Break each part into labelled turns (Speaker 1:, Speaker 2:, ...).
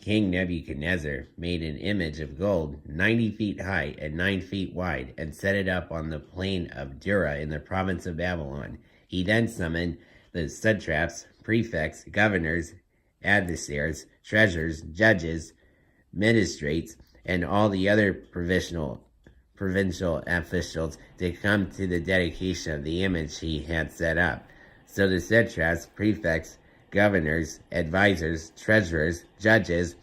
Speaker 1: King Nebuchadnezzar made an image of gold 90 feet high and 9 feet wide and set it up on the plain of Dura in the province of Babylon. He then summoned the satraps, prefects, governors, advisors, treasurers, judges, magistrates, and all the other provincial officials to come to the dedication of the image he had set up. So the satraps, prefects, governors, advisors, treasurers, judges,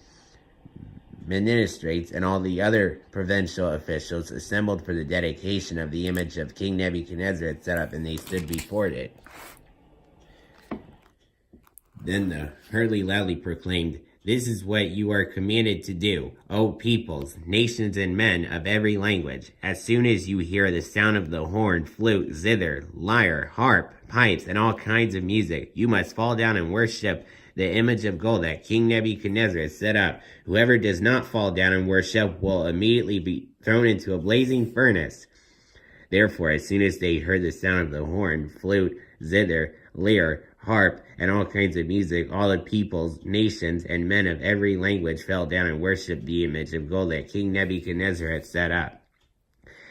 Speaker 1: magistrates, and all the other provincial officials assembled for the dedication of the image of King Nebuchadnezzar had set up, and they stood before it. Then the hurly loudly proclaimed, "This is what you are commanded to do, O peoples, nations, and men of every language. As soon as you hear the sound of the horn, flute, zither, lyre, harp, pipes, and all kinds of music, you must fall down and worship the image of gold that King Nebuchadnezzar has set up. Whoever does not fall down and worship will immediately be thrown into a blazing furnace." Therefore, as soon as they heard the sound of the horn, flute, zither, lyre, harp, and all kinds of music, all the peoples, nations, and men of every language fell down and worshipped the image of gold that King Nebuchadnezzar had set up.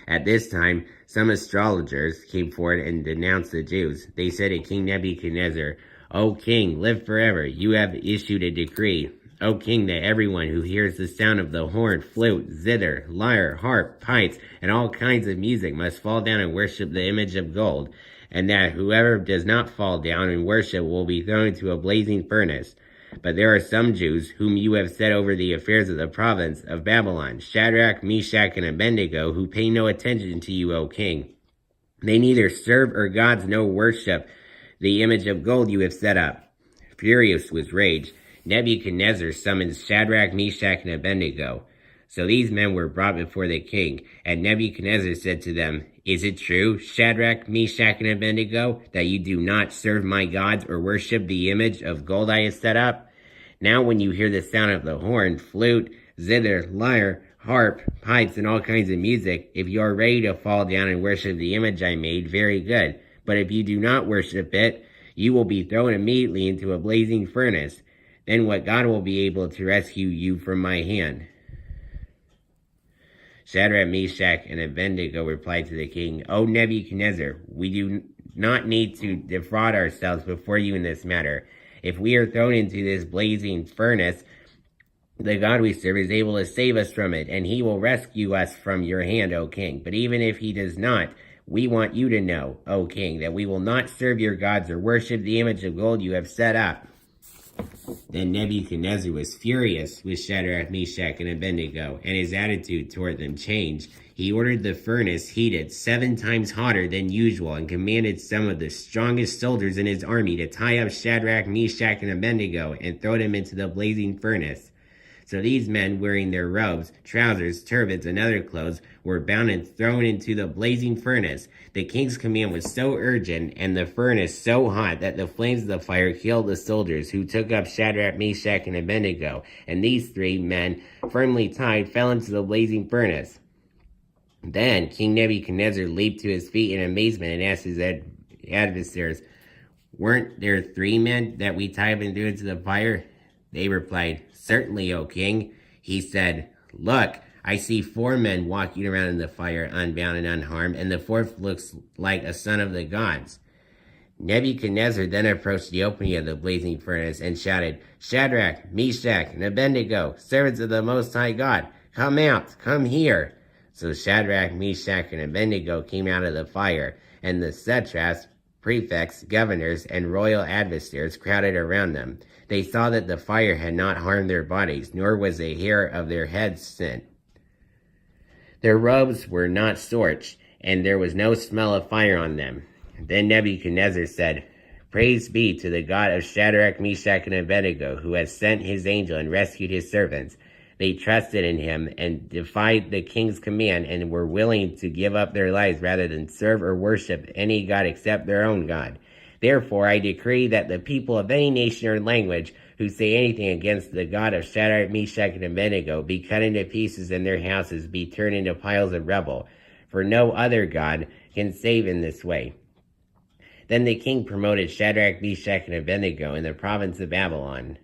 Speaker 1: At this time, some astrologers came forward and denounced the Jews. They said to King Nebuchadnezzar, "O king, live forever. You have issued a decree, O king, that everyone who hears the sound of the horn, flute, zither, lyre, harp, pipes, and all kinds of music must fall down and worship the image of gold, and that whoever does not fall down and worship will be thrown into a blazing furnace. But there are some Jews whom you have set over the affairs of the province of Babylon, Shadrach, Meshach, and Abednego, who pay no attention to you, O king. They neither serve or gods nor worship the image of gold you have set up." Furious with rage, Nebuchadnezzar summoned Shadrach, Meshach, and Abednego. So these men were brought before the king, and Nebuchadnezzar said to them, "Is it true, Shadrach, Meshach, and Abednego, that you do not serve my gods or worship the image of gold I have set up? Now when you hear the sound of the horn, flute, zither, lyre, harp, pipes, and all kinds of music, if you are ready to fall down and worship the image I made, very good. But if you do not worship it, you will be thrown immediately into a blazing furnace. Then what God will be able to rescue you from my hand?" Shadrach, Meshach, and Abednego replied to the king, "O Nebuchadnezzar, we do not need to defraud ourselves before you in this matter. If we are thrown into this blazing furnace, the God we serve is able to save us from it, and he will rescue us from your hand, O king. But even if he does not, we want you to know, O king, that we will not serve your gods or worship the image of gold you have set up." Then Nebuchadnezzar was furious with Shadrach, Meshach, and Abednego, and his attitude toward them changed. He ordered the furnace heated 7 times hotter than usual and commanded some of the strongest soldiers in his army to tie up Shadrach, Meshach, and Abednego and throw them into the blazing furnace. So these men, wearing their robes, trousers, turbans, and other clothes, were bound and thrown into the blazing furnace. The king's command was so urgent and the furnace so hot that the flames of the fire killed the soldiers who took up Shadrach, Meshach, and Abednego, and these 3 men, firmly tied, fell into the blazing furnace. Then King Nebuchadnezzar leaped to his feet in amazement and asked his adversaries, "Weren't there 3 men that we tied and threw into the fire?" They replied, "Certainly, O king." He said, "Look, I see 4 men walking around in the fire, unbound and unharmed, and the 4th looks like a son of the gods." Nebuchadnezzar then approached the opening of the blazing furnace and shouted, "Shadrach, Meshach, and Abednego, servants of the Most High God, come out, come here." So Shadrach, Meshach, and Abednego came out of the fire, and the satraps, prefects, governors, and royal advisors crowded around them. They saw that the fire had not harmed their bodies, nor was a hair of their heads singed. Their robes were not scorched, and there was no smell of fire on them. Then Nebuchadnezzar said, "Praise be to the God of Shadrach, Meshach, and Abednego, who has sent his angel and rescued his servants. They trusted in him and defied the king's command and were willing to give up their lives rather than serve or worship any god except their own God. Therefore, I decree that the people of any nation or language who say anything against the God of Shadrach, Meshach, and Abednego be cut into pieces and their houses be turned into piles of rubble, for no other God can save in this way." Then the king promoted Shadrach, Meshach, and Abednego in the province of Babylon.